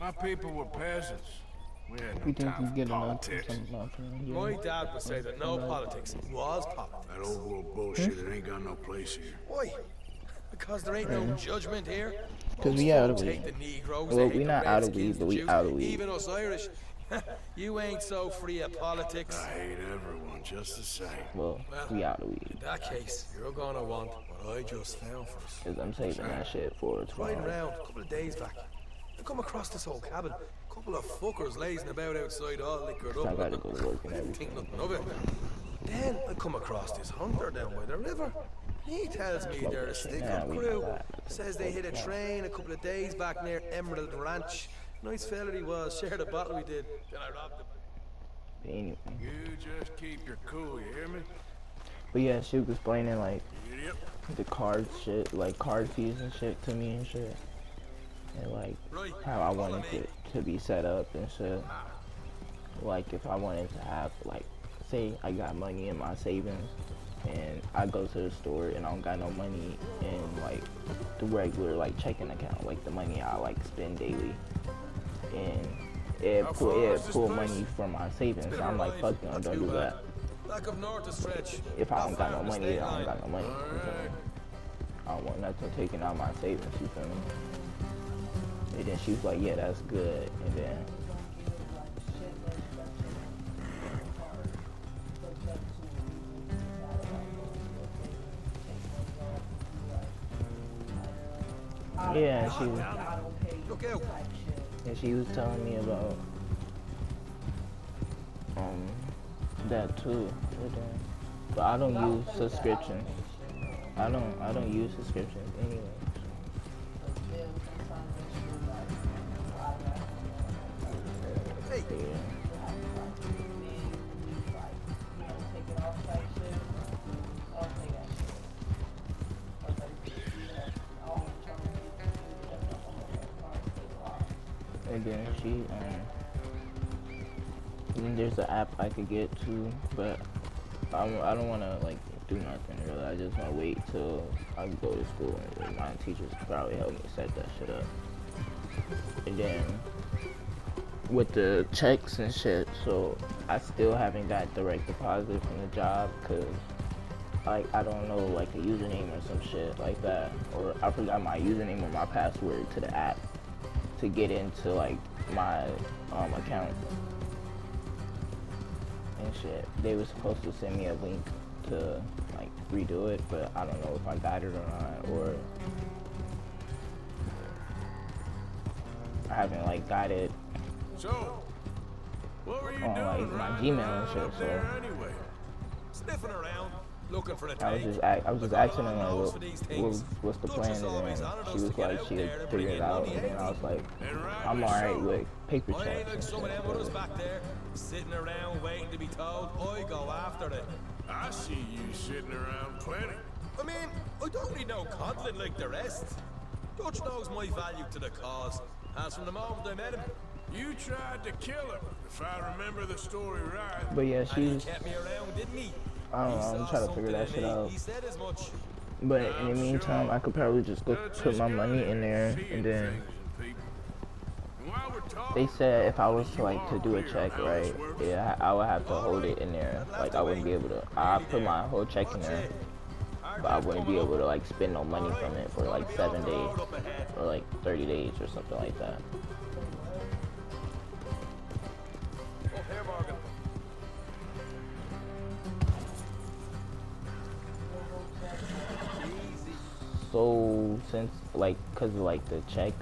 My people were peasants. We had no You think you time for get enough from politics. something? My dad would say that no politics was That politics. old world bullshit, it ain't got no place here. Why? Because there ain't no judgment here. Cause Most we out folks of hate weed. the Negroes, Well, they we hate the not out of Redskins, weed, the but we Jews, out of weed. even us Irish. You ain't so free of politics. I hate everyone just the same. Well, we out of weed. In that case, you're gonna want what I just found for us. Cause I'm saving that shit for Riding tomorrow. around a couple of days back, I come across this old cabin. A couple of fuckers lazing about outside, all liquored up. I gotta go to work and I didn't think everything. nothing of it. Then I come across this hunter down by the river. He tells me they're a stick-up crew. Says they hit a train a couple of days back near Emerald Ranch. Nice fella he was. Shared a bottle we did. Then I robbed him. Anyway. You just keep your cool, you hear me? But yeah, she was explaining like Idiot. the card shit, like card fees and shit to me and shit. And like how I wanted it to be set up and shit. Like if I wanted to have like, say I got money in my savings and I go to the store and I don't got no money in like the regular like checking account, like the money I like spend daily. And it pull money from my savings. So I'm like, fuck no, don't do that. Back up north to stretch. If I don't got no money, I don't got no money. I don't want nothing taken out of my savings, you feel me? And then she was like, yeah, that's good. And then yeah, and Look out. she was telling me about that too. But I don't use subscriptions. I don't use subscriptions anyway. Hey. Yeah. And then then there's an app I could get too, but I don't want to like do nothing really. I just want to wait till I go to school and my teachers could probably help me set that shit up. And then with the checks and shit, so I still haven't got direct deposit from the job because like I don't know like a username or some shit like that, or I forgot my username or my password to the app to get into like my account and shit. They were supposed to send me a link to like redo it, but I don't know if I got it or not, or I haven't like got it So, what were you on doing like my riding Gmail and around shit. up So there anyway? Sniffing around, looking for the I was tank. just asking her like, what's the plan, and then she was like she'd figure it out, and then I was like, I'm alright with paper I ain't checks. like and some of shit. them others back there, sitting around waiting to be told. I go after it. I see you sitting around plenty. I mean, I don't need no coddling like the rest. Dutch knows my value to the cause, as from the moment I met him. You tried to kill him, if I remember the story right. But yeah, And he she's, kept me around, didn't he? I don't He know, I'm saw trying to figure something that in shit me. out. He said as much. But in the meantime, I could probably just go put my money in there, and then they said if I was to like to do a check, right, yeah, I would have to hold it in there. Like I wouldn't be able to. I put my whole check in there, but I wouldn't be able to like spend no money from it for like 7 days or like 30 days or something like that. Up here, Morgan. So since like, cause of like the check,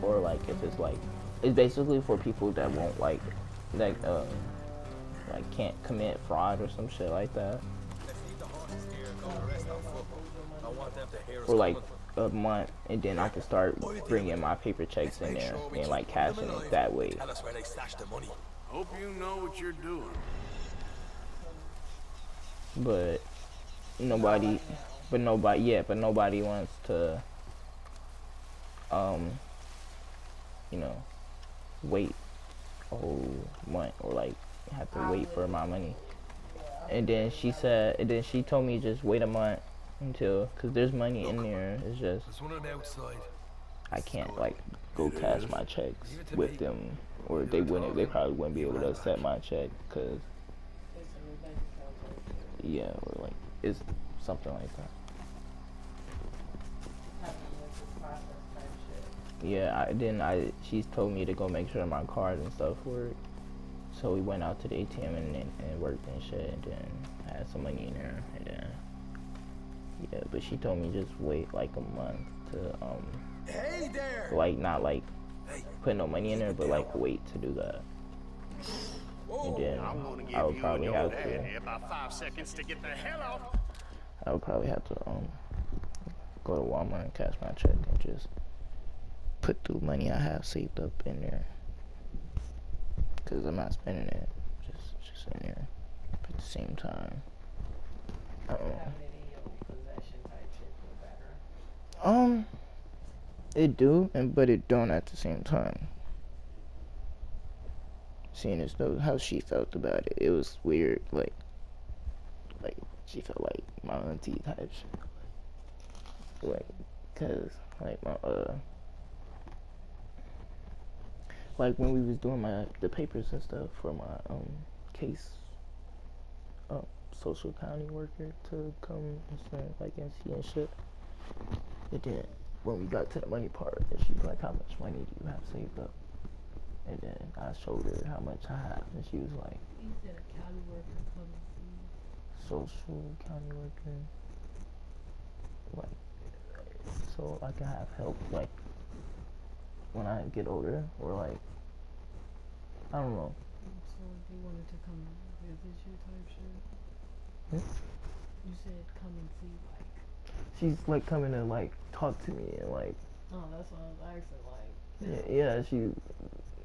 or like if it's like, it's basically for people that won't like can't commit fraud or some shit like that. Leave the horses here, go the rest on foot. I want them to hear us For like coming. a month, and then I can start bringing my paper checks in there and like cashing it that way. Tell us where they stashed the money. Hope you know what you're doing. But nobody wants to wait a whole month or like have to wait for my money. And then she told me just wait a month until, cause there's money in there. It's just There's one on the outside. I can't like go cash my checks with them, or they probably wouldn't be able to accept my check, cause yeah, or like it's something like that. Yeah, she told me to go make sure my card and stuff worked. So we went out to the ATM and worked and shit, and then I had some money in there, and then yeah, but she told me just wait like a month to Hey there! like not like put no money in there, but like wait to do that. And then I would probably have to. About 5 seconds to get the hell out. I would probably have to go to Walmart and cash my check and just put the money I have saved up in there, cause I'm not spending it just in there. But at the same time, I don't know. It do, but it don't at the same time. Seeing as though how she felt about it, it was weird. Like she felt like my auntie type shit. Like, cause like my like when we was doing the papers and stuff for my case, social county worker to come and stand like NC and shit. And then when we got to the money part, and she was like, "How much money do you have saved up?" And then I showed her how much I have, and she was like, "You said a county worker coming to you." Social county worker, like, so I can have help, like, when I get older, or like, I don't know. So they wanted to come visit you type shit? Hmm? You said come and see, like. She's like coming to like talk to me and like. Oh, that's what I was asking, like.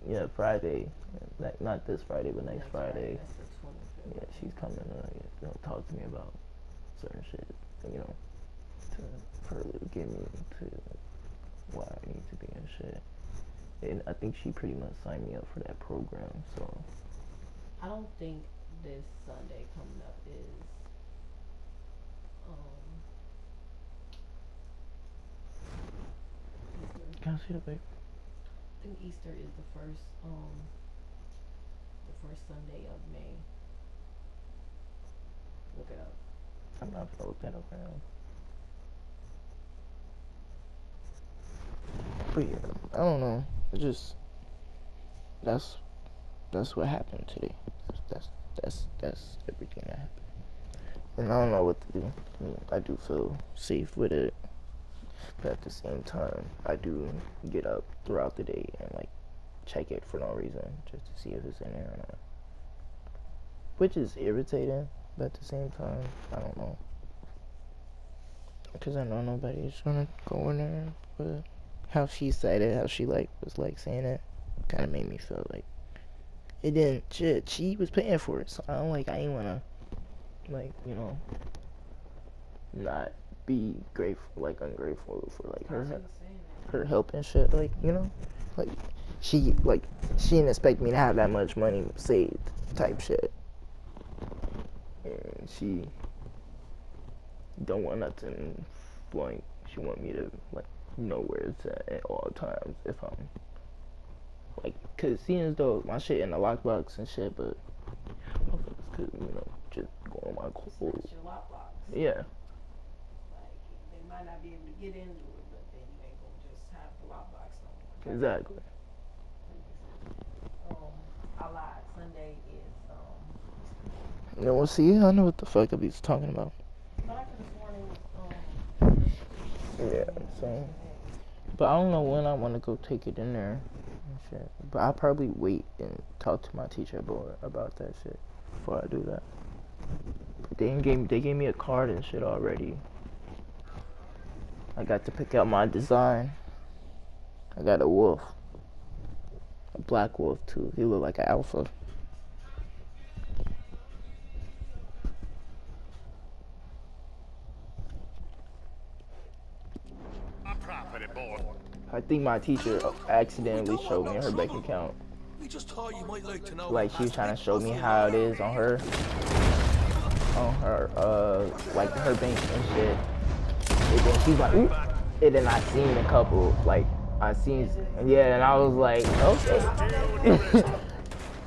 Yeah, Friday, like not this Friday, but next Friday. That's the 25th. Yeah, she's coming to talk to me about certain shit, for her to get me to why I need to be in shit. And I think she pretty much signed me up for that program, so. I don't think this Sunday coming up is, Easter. Can I see the babe? I think Easter is the first Sunday of May. Look it up. I'm not gonna look that up right now. But yeah, I don't know. It just that's what happened today. That's everything that happened. And I don't know what to do. I mean, I do feel safe with it, but at the same time, I do get up throughout the day and like check it for no reason, just to see if it's in there or not. Which is irritating, but at the same time, I don't know. Because I know nobody's gonna go in there, but how she said it, how she like was like saying it, kind of made me feel like it didn't. Shit, she was paying for it, so I ain't wanna, like, not be grateful, like ungrateful for like her help and shit, like, like she didn't expect me to have that much money saved, type shit, and she don't want nothing, like, she want me to like know where it's at all times if I'm like, cause seeing as though my shit in the lockbox and shit, but motherfuckers could, just go on my clothes. Your lockbox. Yeah. Like, they might not be able to get into it, but then you ain't gonna just have the lockbox on. Exactly. I lied. Sunday is Well, see, I know what the fuck I be talking about. But I could have sworn it was Yeah, so, but I don't know when I want to go take it in there and shit. But I'll probably wait and talk to my teacher about that shit before I do that. But they gave me a card and shit already. I got to pick out my design. I got a wolf. A black wolf too. He looked like an alpha. I think my teacher accidentally showed me her bank account. We just thought you might like to know. Like, she was trying to show me how it is on her, like her bank and shit. And then she's like, ooh. And then I seen a couple, like, I seen, yeah, and I was like, okay.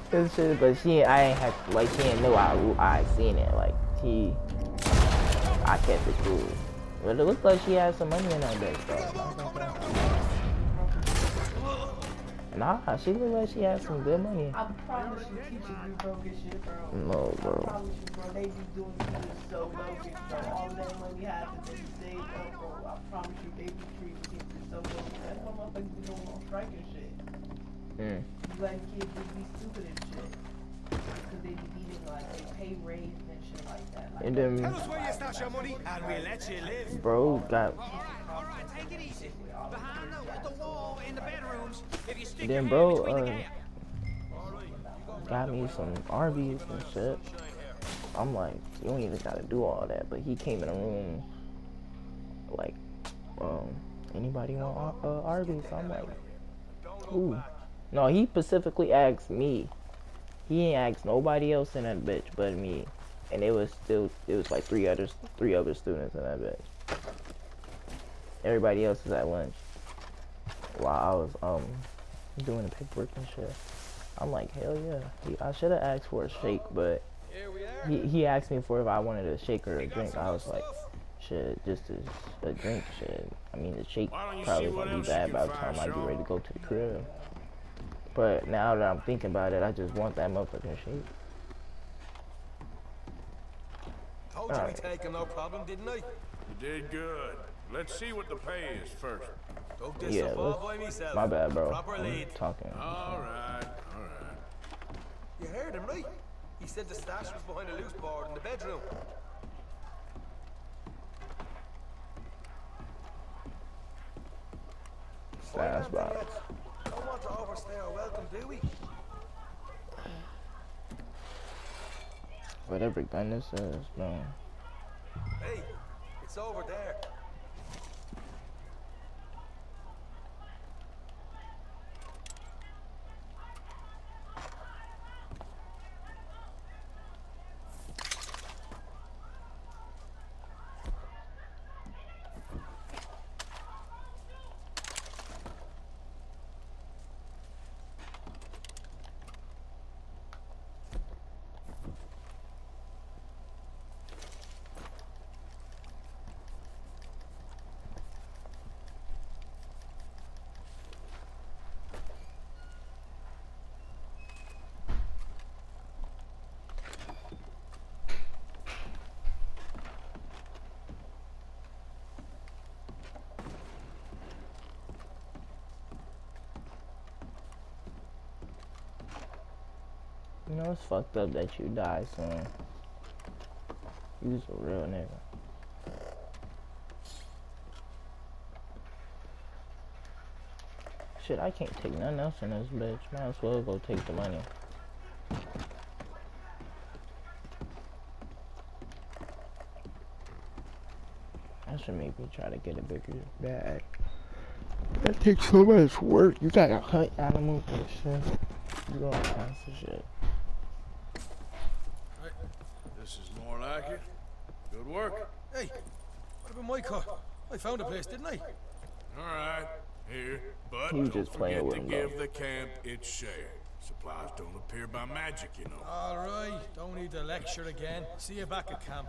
This shit, but I ain't had, like, she didn't know I seen it. Like, I kept it cool. But it looks like she had some money in that bitch, though. Nah, she looked like she had some good money. I promise you, teachers be broke as shit, bro. No, bro. I promise you, bro. They be doing shit so bogus, bro. All that money has to be saved up, bro. I promise you, they be treating teachers so bogus. That's why motherfuckers be going on strike and shit. You let kids just be stupid and shit. Because they be eating, like, they pay raise and shit like that. Like, And then, Tell us where you stash your money, and we'll let you live. bro got. Alright, take it easy. Behind the wall in the bedrooms. If you stick Then, your bro, hand between the gap. got me some Arby's and shit. I'm like, you don't even gotta do all that. But he came in the room like, anybody want Arby's? I'm like, ooh. No, he specifically asked me. He ain't asked nobody else in that bitch but me. And it was like three other students in that bitch. Everybody else is at lunch. While I was doing the paperwork and shit. I'm like, hell yeah. I should have asked for a shake, but he asked me for if I wanted a shake or a drink. I was like, shit, just a drink, shit. I mean, the shake probably gonna be bad by the time I get ready to go to the crib. But now that I'm thinking about it, I just want that motherfucking shake. Told you we'd take him, no problem, didn't I? You did good. Let's see what the pay is first. Took this Yeah, up all by myself. my bad, bro. Proper I'm lead. talking. All right. You heard him, right? He said the stash was behind a loose board in the bedroom. Stash box. Don't want to overstay our welcome, do we? Whatever gun this is, no. Hey, it's over there. You know, it's fucked up that you die soon. You's a real nigga. Shit, I can't take nothing else in this bitch. Might as well go take the money. That should make me try to get a bigger bag. That takes so much work. You gotta hunt animals and shit. You got all kinds of shit. This is more like it. Good work. Hey, what about my car? I found a place, didn't I? All right. Here, but He was don't just playing forget with to him, give the camp its share. Supplies don't appear by magic, you know. All right, don't need to lecture again. See you back at camp.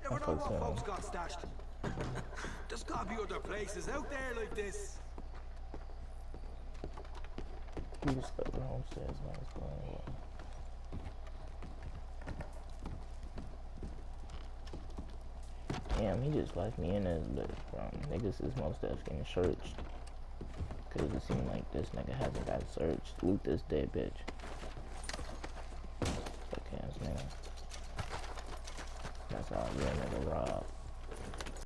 Never know what folks got stashed. There's gotta be other places out there like this. You just got the homestead, nice going. Damn, he just left me in this bitch, bro. Niggas is most definitely getting searched. Cause it seemed like this nigga hasn't got searched. Loot this dead bitch. Fuck ass nigga. That's all real nigga rob.